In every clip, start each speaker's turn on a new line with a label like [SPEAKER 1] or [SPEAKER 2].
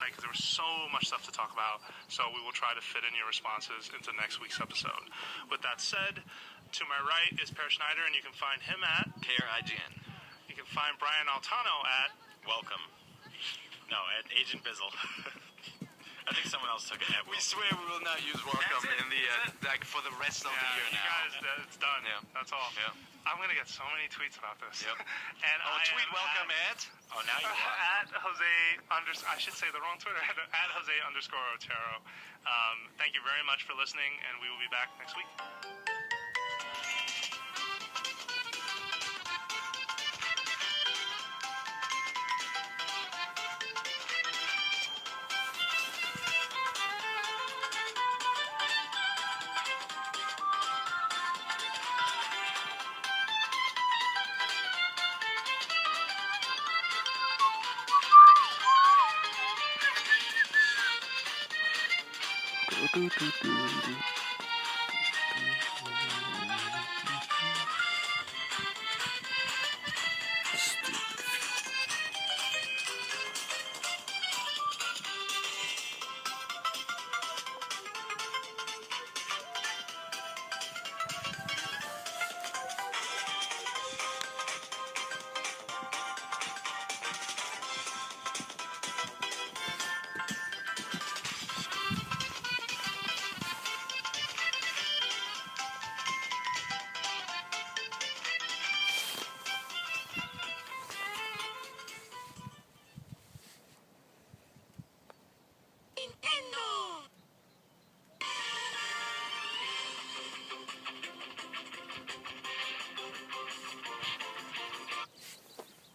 [SPEAKER 1] because there was so much stuff to talk about, so we will try to fit in your responses into next week's episode. With that said, to my right is Per Schneider, and you can find him at
[SPEAKER 2] KRIGN.
[SPEAKER 1] You can find Brian Altano at
[SPEAKER 2] Welcome. No, at Agent Bizzle. I think someone else took it. We swear we will not use welcome in the like for the rest of the year now.
[SPEAKER 1] Guys, it's done.
[SPEAKER 2] Yeah.
[SPEAKER 1] That's all.
[SPEAKER 2] Yeah.
[SPEAKER 1] I'm gonna get so many tweets about this.
[SPEAKER 2] Yep.
[SPEAKER 1] And
[SPEAKER 2] tweet welcome at. Oh, now you are.
[SPEAKER 1] At Jose I should say the wrong Twitter. At Jose_Otero. Thank you very much for listening, and we will be back next week.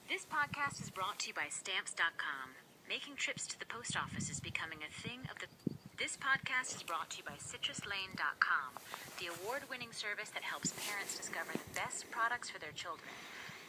[SPEAKER 3] This podcast is brought to you by Stamps.com. Making trips to the post office is becoming a thing of the... This podcast is brought to you by CitrusLane.com, the award-winning service that helps parents discover the best products for their children.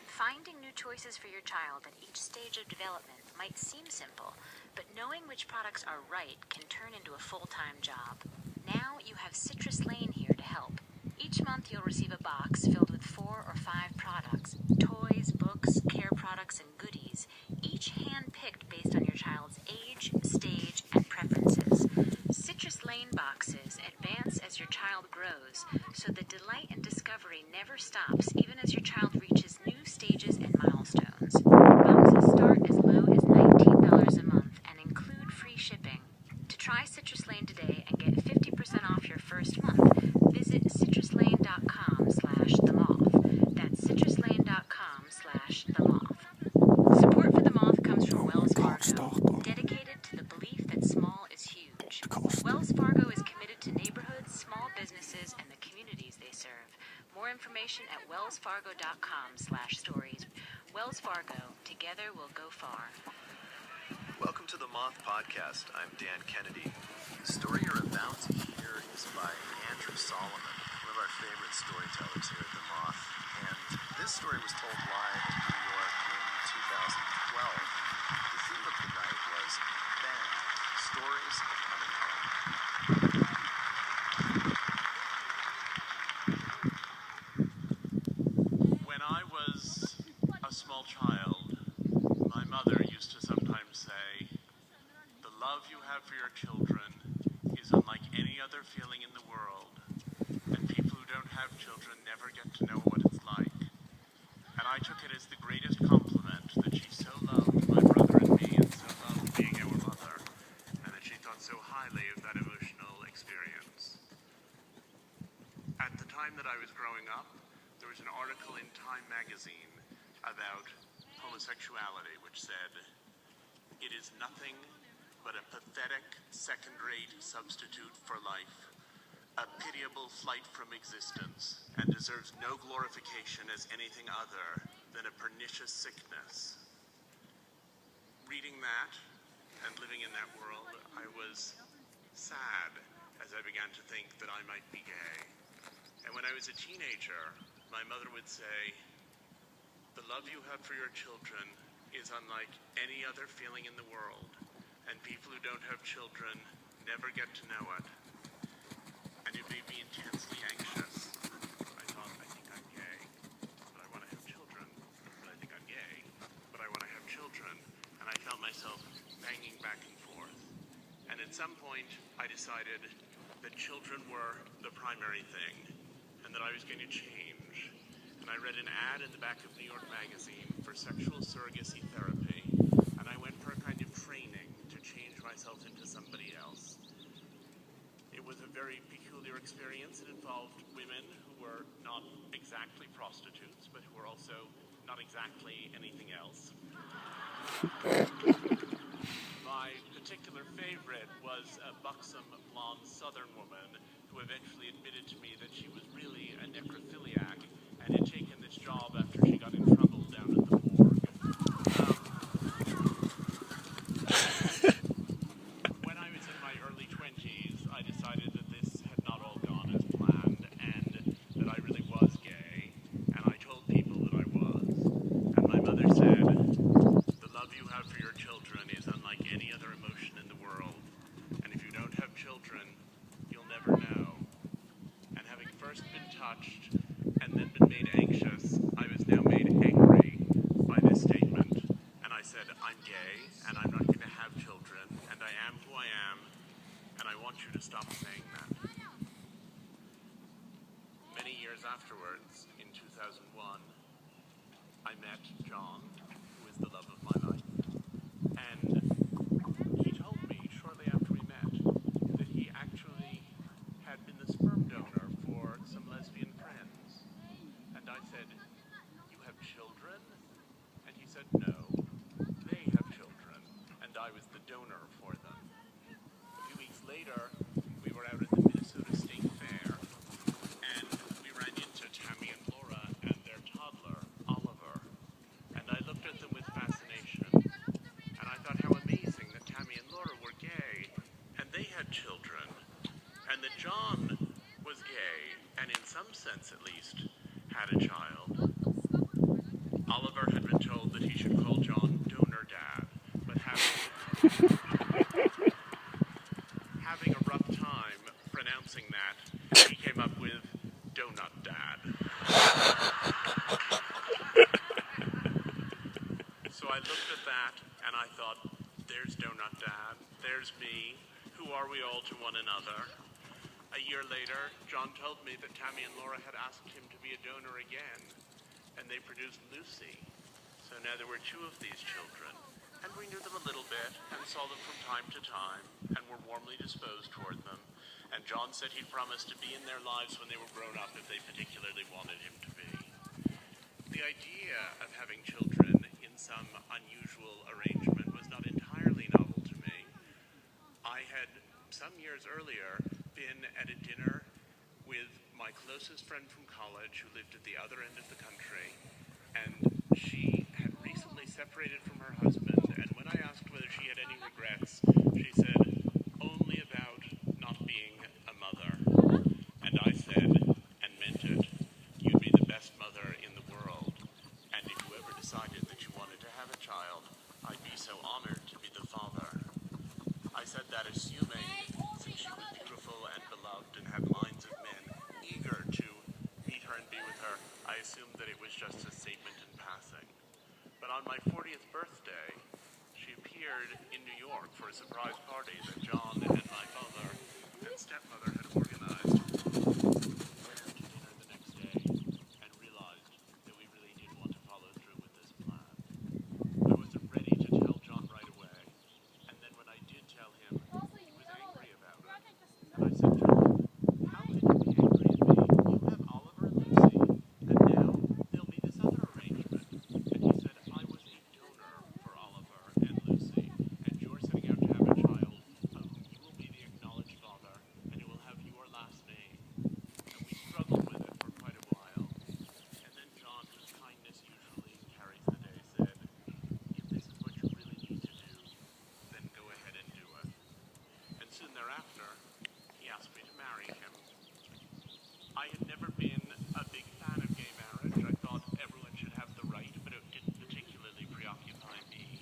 [SPEAKER 3] Finding new choices for your child at each stage of development might seem simple, but knowing which products are right can turn into a full-time job. Now you have Citrus Lane here to help. Each month you'll receive a box filled with 4 or 5 products, toys, books, care products, and goodies, each hand-picked based on your child's age, stage, and preferences. Citrus Lane boxes advance as your child grows, so the delight and discovery never stops even as your child reaches new stages and milestones. Boxes start as low as $19 a month and include free shipping. To try Citrus Lane today and get 50% off your first month, visit citruslane.com/themoth. That's citruslane.com/themoth. Support for The Moth comes from Wells Fargo, dedicated to the belief that small is huge. Wells Fargo is committed to neighborhoods, small businesses, and the communities they serve. More information at wellsfargo.com/stories. Wells Fargo, together we'll go far.
[SPEAKER 4] Welcome to the Moth Podcast. I'm Dan Kennedy. The story you're about to hear is by Andrew Solomon, one of our favorite storytellers here at the Moth. And this story was told live in New York in 2012. The theme of the night was Ben, Stories of Coming Home.
[SPEAKER 5] When I was a small child, my mother used to sometimes say, "The love you have for your children is unlike any other feeling in the world, and people who don't have children never get to know what it's like." And I took it as the greatest compliment that she so loved my brother and me and so loved being our mother, and that she thought so highly of that emotional experience. At the time that I was growing up, there was an article in Time magazine about homosexuality which said, "It is nothing but a pathetic second-rate substitute for life, a pitiable flight from existence, and deserves no glorification as anything other than a pernicious sickness." Reading that and living in that world, I was sad as I began to think that I might be gay. And when I was a teenager, my mother would say, "The love you have for your children is unlike any other feeling in the world, and people who don't have children never get to know it." And it made me intensely anxious. I thought, I think I'm gay, but I want to have children. But I think I'm gay, but I want to have children. And I felt myself banging back and forth. And at some point, I decided that children were the primary thing, and that I was going to change. And I read an ad in the back of New York Magazine for sexual surrogacy therapy, and I went for a kind of training to change myself into somebody else. It was a very peculiar experience. It involved women who were not exactly prostitutes, but who were also not exactly anything else. My particular favorite was a buxom, blonde Southern woman who eventually admitted to me that she was really a necrophiliac and had taken this job after she got in trouble down at the morgue. When I was in my early 20s, I decided that this had not all gone as planned and that I really was gay, and I told people that I was. And my mother said, "The love you have for your children is unlike any other emotion in the world, and if you don't have children, you'll never know." And having first been touched and then been made anxious, I was now made angry by this statement. And I said, "I'm gay, and I'm not going to have children, and I am who I am, and I want you to stop saying that." Many years afterwards, in 2001, I met John, who is the love of my life. And he told me shortly after we met that he actually had been the sperm donor for some lesbian friends. And I said, "You have children?" And he said, "No, they have children, and I was the donor for them." A few weeks later, we were out at the Minnesota State Fair, and we ran into Tammy and Laura and their toddler, Oliver. And I looked at them with fascination, and I thought how amazing that Tammy and Laura were gay, and they had children, and that John was gay, and in some sense at least, had a child. Oliver had been told that he should call John Donor Dad, but having a rough time pronouncing that, he came up with Donut Dad. So I looked at that, and I thought, there's Donut Dad, there's me, who are we all to one another? A year later, John told me that Tammy and Laura had asked him to be a donor again, and they produced Lucy. So now there were two of these children, and we knew them a little bit, and saw them from time to time, and were warmly disposed toward them. And John said he'd promised to be in their lives when they were grown up if they particularly wanted him to be. The idea of having children in some unusual arrangement was not entirely novel to me. I had, some years earlier, been at a dinner with my closest friend from college who lived at the other end of the country, and she had recently separated from her husband, and when I asked whether she had any regrets, she said, "Only about not being a mother." And I said, and meant it, "You'd be the best mother in the world, and if you ever decided that you wanted to have a child, I'd be so honored to be the father." I said that assuming, since she was beautiful and beloved and had lines of men eager to meet her and be with her, I assumed that it was just a statement in passing. But on my 40th birthday, she appeared in New York for a surprise party that John and my father and stepmother had organized. We went out to dinner the next day and realized that we really did want to follow through with this plan. I wasn't ready to tell John right away, and then when I did tell him, he was angry about it. And I said, "John, how can you be angry at me? You have Oliver and Lucy, and now there'll be this other arrangement." And he said, "I was a donor for Oliver and Lucy, and you're setting out to have a child of whom you will be the acknowledged father, and it will have your last name." And we struggled with it for quite a while. And then John, whose kindness usually carries the day, said, "If this is what you really need to do, then go ahead and do it." And soon thereafter, he asked me to marry him. I had never been a big fan of gay marriage. I thought everyone should have the right, but it didn't particularly preoccupy me.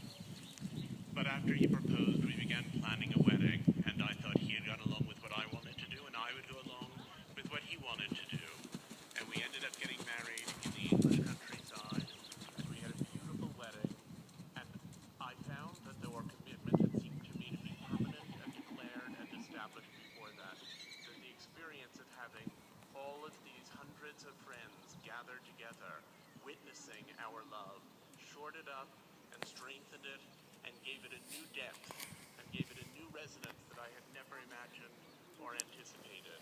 [SPEAKER 5] But after he proposed, we began planning a wedding, and I thought he had gone along with what I wanted to do, and I would go along with what he wanted to do. And we ended up getting married in the English countryside, and we had a beautiful wedding, and I found that though our commitment had seemed to me to be permanent and declared, hundreds of friends gathered together, witnessing our love, shored it up and strengthened it and gave it a new depth and gave it a new resonance that I had never imagined or anticipated.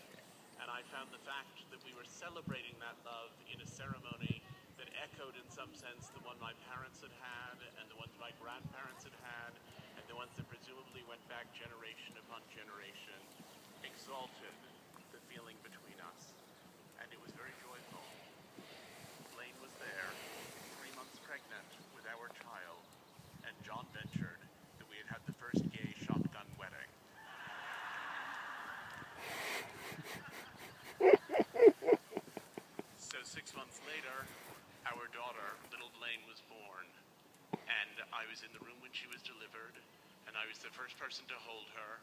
[SPEAKER 5] And I found the fact that we were celebrating that love in a ceremony that echoed in some sense the one my parents had had and the ones my grandparents had had and the ones that presumably went back generation upon generation, exalted the feeling between us. And it was very joyful. Blaine was there, 3 months pregnant with our child, and John ventured that we had had the first gay shotgun wedding. So 6 months later, our daughter, little Blaine, was born. And I was in the room when she was delivered, and I was the first person to hold her.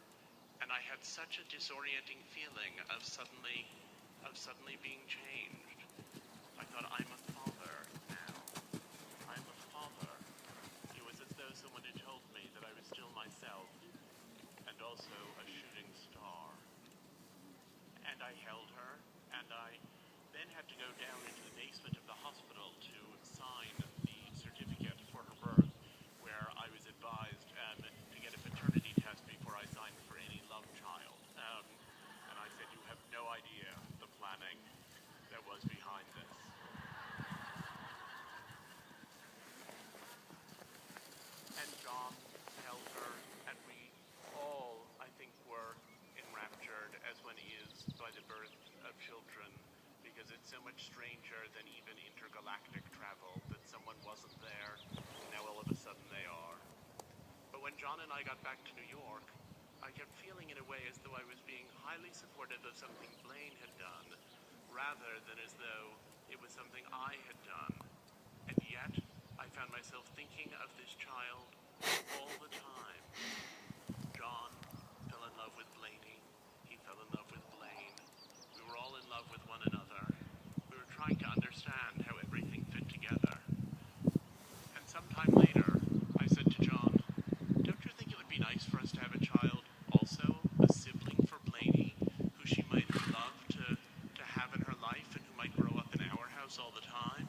[SPEAKER 5] And I had such a disorienting feeling of suddenly being changed. I thought, I'm a father now. I'm a father. It was as though someone had told me that I was still myself, and also a shooting star. And I held her, and I then had to go down into the basement of the hospital to sign the certificate for her birth, where I was advised to get a paternity test before I signed for any love child. And I said, you have no idea the planning that was behind this. And John held her, and we all, I think, were enraptured as one is by the birth of children, because it's so much stranger than even intergalactic travel that someone wasn't there, and now all of a sudden they are. But when John and I got back to New York, I kept feeling in a way as though I was being highly supportive of something Blaine had done, rather than as though it was something I had done. And yet, I found myself thinking of this child all the time. John fell in love with Blaney. He fell in love with Blaine. We were all in love with one another. We were trying to understand how everything fit together. And sometime later, I said to John, don't you think it would be nice for us to have a child, also a sibling for Blaney, who she might love to have in her life and who might grow up in our house all the time?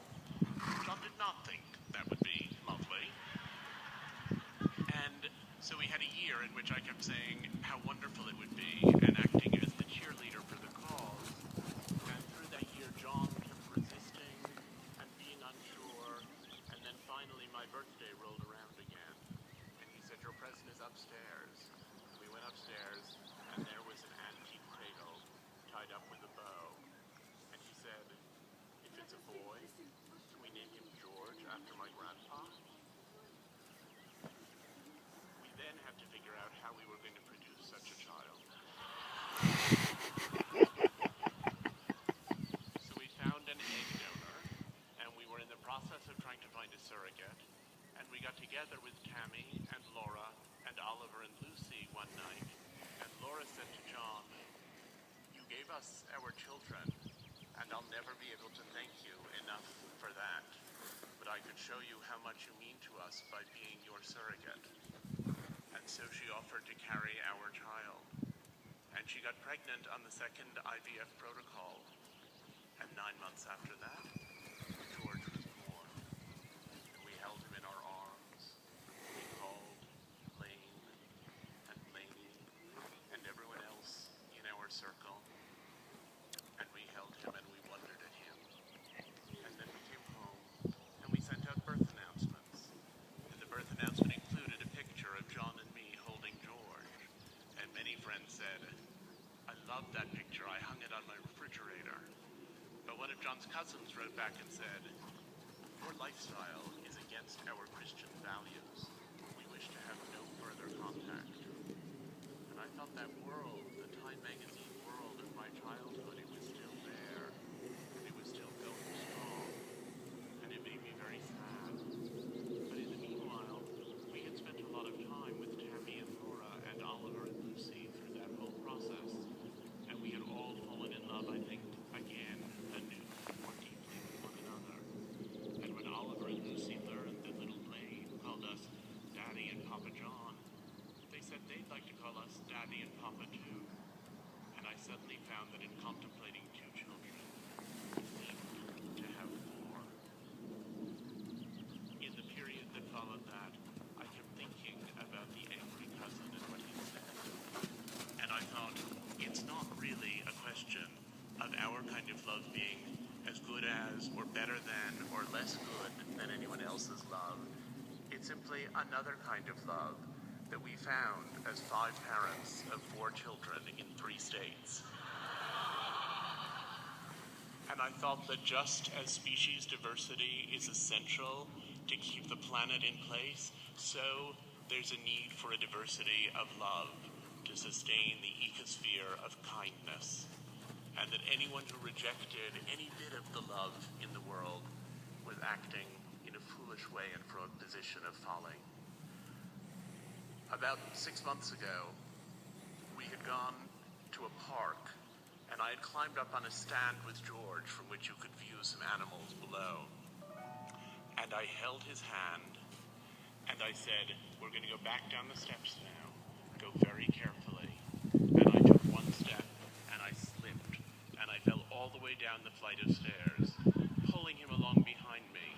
[SPEAKER 5] John did not think that would be lovely. And so we had a year in which I kept saying how wonderful it would be and acting as the cheerleader for the cause. And through that year, John kept resisting and being unsure. And then finally my birthday rolled around again. And he said, your present is upstairs. And we went upstairs, and there was an antique cradle tied up with a bow. And he said, if it's a boy, can we name him George after my grandpa? We then had to figure out how we were going to produce such a child. So we found an egg donor, and we were in the process of trying to find a surrogate. And we got together with Tammy and Laura and Oliver and Lucy one night. And Laura said to John, you gave us our children, and I'll never be able to thank you enough for that. But I could show you how much you mean to us by being your surrogate. And so she offered to carry our child. And she got pregnant on the second IVF protocol. And 9 months after that, George was born. And we held him in our arms. We called Blaine and Blaney and everyone else in our circle. And we held him and we wondered at him. And then we came home and we sent out birth announcements. And the birth announcement included a picture of John and me holding George. And many friends said, I love that picture. I hung it on my refrigerator. But one of John's cousins wrote back and said, your lifestyle is against our Christian values. We wish to have no further contact. And I thought that world, the Time magazine world of my childhood, it was still there. And it was still going strong. And it made me very sad. But in the meanwhile, we had spent a lot of time with Tammy and Laura and Oliver and Lucy through that whole process. And we had all fallen in love, I think, again, anew, more deeply with one another. And when Oliver and Lucy learned that little Blaine called us Daddy and Papa John, they said they'd like to call us Daddy and Papa too. And I suddenly found that in contemplating two children, we love being as good as, or better than, or less good than anyone else's love. It's simply another kind of love that we found as 5 parents of 4 children in 3 states. And I thought that just as species diversity is essential to keep the planet in place, so there's a need for a diversity of love to sustain the ecosphere of kindness. And that anyone who rejected any bit of the love in the world was acting in a foolish way and from a position of folly. About 6 months ago, we had gone to a park, and I had climbed up on a stand with George from which you could view some animals below. And I held his hand, and I said, "We're going to go back down the steps now. Go very carefully." And I took one step, and I slipped, and I fell all the way down the flight of stairs, pulling him along behind me.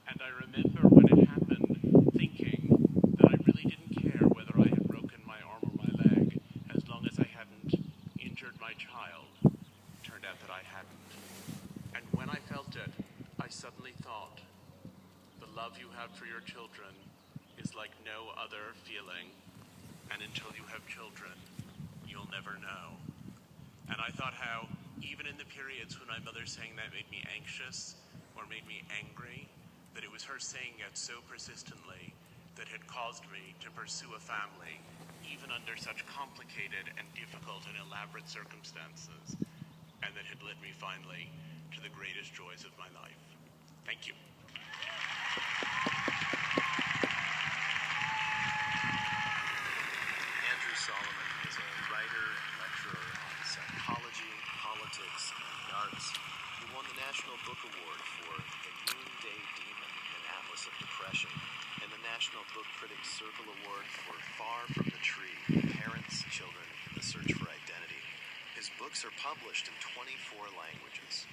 [SPEAKER 5] And I remember when it happened, thinking that I really didn't care whether I had broken my arm or my leg, as long as I hadn't injured my child. Turned out that I hadn't. And when I felt it, I suddenly thought, the love you have for your children is like no other feeling, and until you have children, you'll never know. And I thought how, even in the periods when my mother saying that made me anxious or made me angry, that it was her saying it so persistently that had caused me to pursue a family, even under such complicated and difficult and elaborate circumstances, and that had led me finally to the greatest joys of my life. Thank you.
[SPEAKER 4] Andrew Solomon is a writer and lecturer on psychology, politics, and arts. He won the National Book Award for The Noonday Demon, an Atlas of Depression, and the National Book Critics Circle Award for Far From the Tree, Parents, Children, and the Search for Identity. His books are published in 24 languages.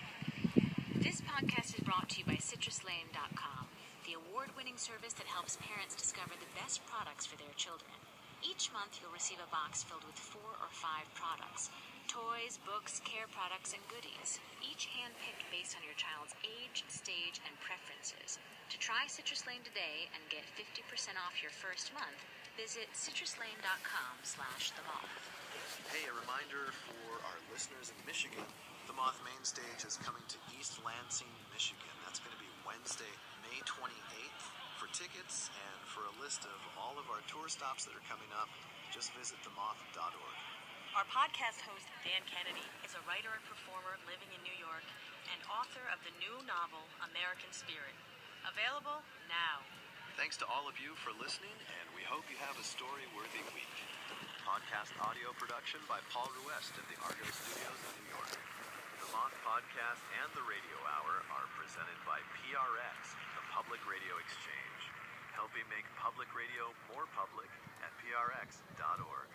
[SPEAKER 3] This podcast is brought to you by CitrusLane.com, the award-winning service that helps parents discover the best products for their children. Each month, you'll receive a box filled with 4 or 5 products: toys, books, care products, and goodies, each hand-picked based on your child's age, stage, and preferences. To try Citrus Lane today and get 50% off your first month, visit CitrusLane.com/themoth.
[SPEAKER 4] Hey, a reminder for our listeners in Michigan, the Moth Main Stage is coming to East Lansing, Michigan. That's going to be Wednesday, May 28th. For tickets and for a list of all of our tour stops that are coming up, just visit themoth.org.
[SPEAKER 6] Our podcast host, Dan Kennedy, is a writer and performer living in New York and author of the new novel, American Spirit. Available now.
[SPEAKER 4] Thanks to all of you for listening, and we hope you have a story-worthy week. Podcast audio production by Paul Ruest at the Argo Studios in New York. The Moth Podcast and the Radio Hour are presented by PRX, the Public Radio Exchange, helping make public radio more public at prx.org.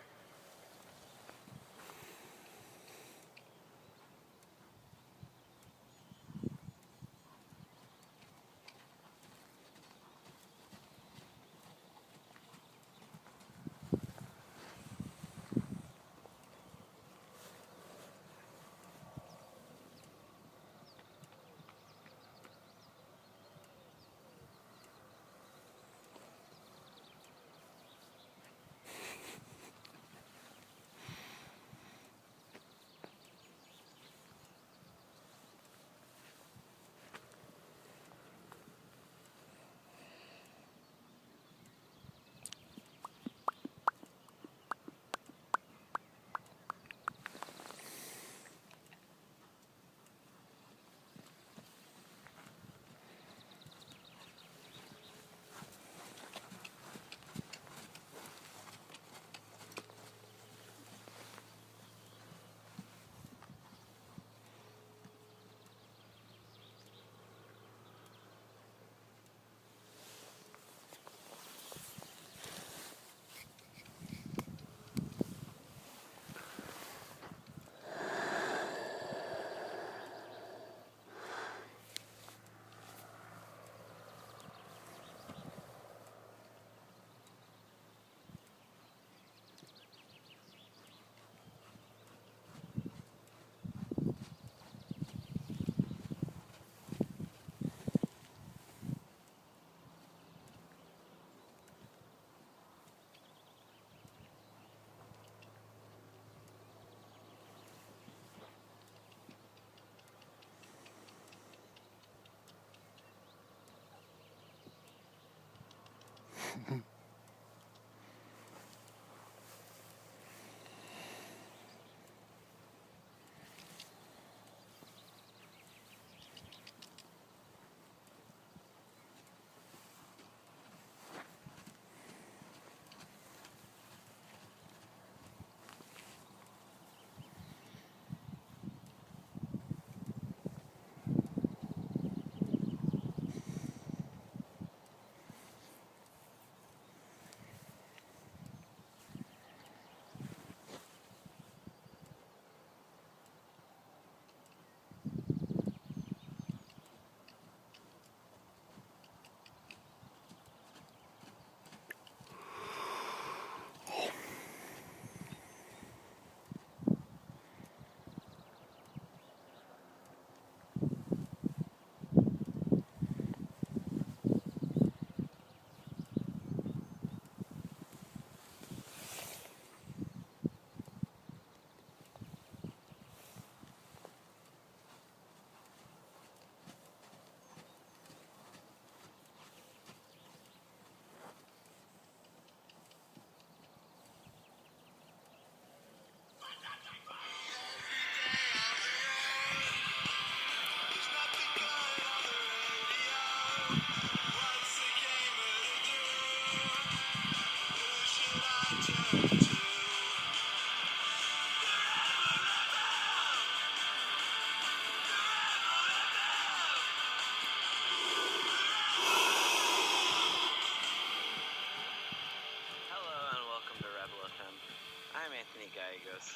[SPEAKER 7] Anthony Gallegos.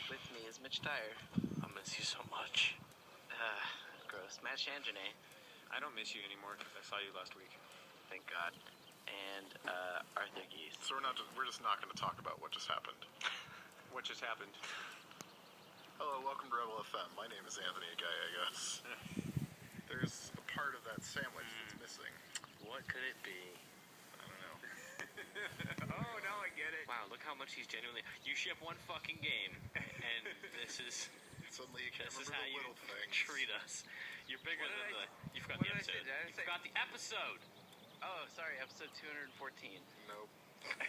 [SPEAKER 7] With me is Mitch Dyer.
[SPEAKER 2] I miss you so much.
[SPEAKER 7] Gross. Matt Chandonnet.
[SPEAKER 2] I don't miss you anymore because I saw you last week.
[SPEAKER 7] Thank God. And Arthur Geese.
[SPEAKER 8] So we're just not going to talk about what just happened.
[SPEAKER 2] What just happened?
[SPEAKER 8] Hello, welcome to Rebel FM. My name is Anthony Gallegos. There's a part of that sandwich that's missing.
[SPEAKER 7] What could it be?
[SPEAKER 8] I don't know.
[SPEAKER 2] Oh, now I get it. Wow, look how much he's genuinely... You ship one fucking game, and this is...
[SPEAKER 8] Suddenly you can't
[SPEAKER 2] This is
[SPEAKER 8] remember
[SPEAKER 2] how
[SPEAKER 8] the
[SPEAKER 2] you
[SPEAKER 8] little things.
[SPEAKER 2] treat us. You're bigger
[SPEAKER 7] What
[SPEAKER 2] than
[SPEAKER 7] did
[SPEAKER 2] the...
[SPEAKER 7] I-
[SPEAKER 2] You forgot
[SPEAKER 7] what
[SPEAKER 2] the
[SPEAKER 7] did I say?
[SPEAKER 2] episode.
[SPEAKER 7] Did I
[SPEAKER 2] You
[SPEAKER 7] say-
[SPEAKER 2] forgot the episode.
[SPEAKER 7] Oh, sorry, episode 214.
[SPEAKER 8] Nope.
[SPEAKER 7] 213.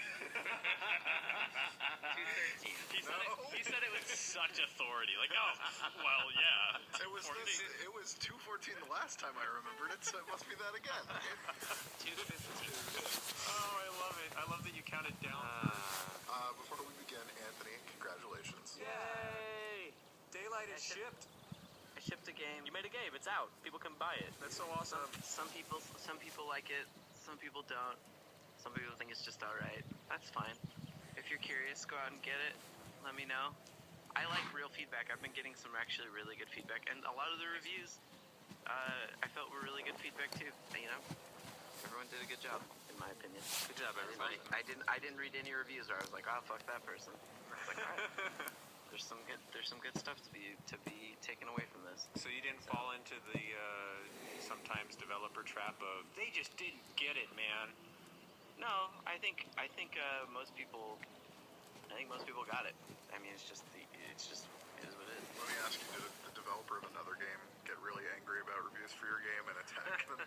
[SPEAKER 2] He said it with such authority. Like, oh, well, yeah.
[SPEAKER 8] It was 214 the last time I remembered it, so it must be that again.
[SPEAKER 7] 215.
[SPEAKER 2] Oh, I love it. I love that you counted down.
[SPEAKER 8] Before we begin, Anthony, congratulations.
[SPEAKER 2] Yay! Daylight is shipped.
[SPEAKER 7] I shipped a game.
[SPEAKER 2] You made a game. It's out. People can buy it. That's so awesome.
[SPEAKER 7] Some people like it. Some people don't. Some people think it's just alright. That's fine. If you're curious, go out and get it. Let me know. I like real feedback. I've been getting some actually really good feedback, and a lot of the reviews, I felt were really good feedback too. You know, everyone did a good job, in my opinion.
[SPEAKER 2] Good job, everybody.
[SPEAKER 7] I didn't read any reviews where I was like, oh fuck that person. It's like, alright. There's some good stuff to be taken away from this.
[SPEAKER 2] So you didn't fall into the sometimes developer trap of they just didn't get it, man.
[SPEAKER 7] No, I think most people got it. I mean, it is what it is.
[SPEAKER 8] Let me ask you, did the developer of another game get really angry about reviews for your game and attack them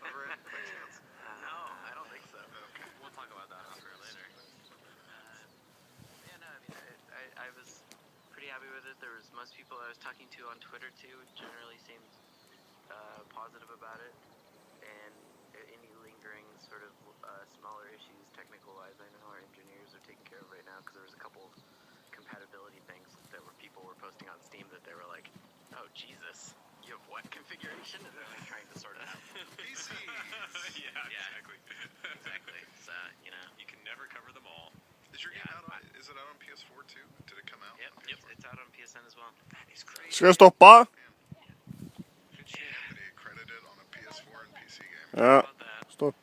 [SPEAKER 8] over it? By chance?
[SPEAKER 7] No, I don't think so.
[SPEAKER 8] Okay.
[SPEAKER 2] We'll talk about that later.
[SPEAKER 7] Yeah, no, I mean, I was pretty happy with it. There was most people I was talking to on Twitter too generally seemed positive about it, and any lingering sort of smaller issues technical-wise, I know our engineers are taking care of right now because there was a couple of compatibility things that people were posting on Steam that they were like, oh Jesus, you have what configuration? And they're like trying to sort it out.
[SPEAKER 8] PCs!
[SPEAKER 2] Yeah, exactly.
[SPEAKER 7] Exactly. So, you know.
[SPEAKER 2] You can never cover them all.
[SPEAKER 8] Is your game out on, is it out on PS4 too? Did it come out?
[SPEAKER 7] Yep, it's out on PSN as well.
[SPEAKER 2] That is crazy.
[SPEAKER 9] Ska jag stoppa?
[SPEAKER 8] Anthony credited on a PS4 and PC game.
[SPEAKER 9] Ja,
[SPEAKER 7] How about that?
[SPEAKER 9] stopp.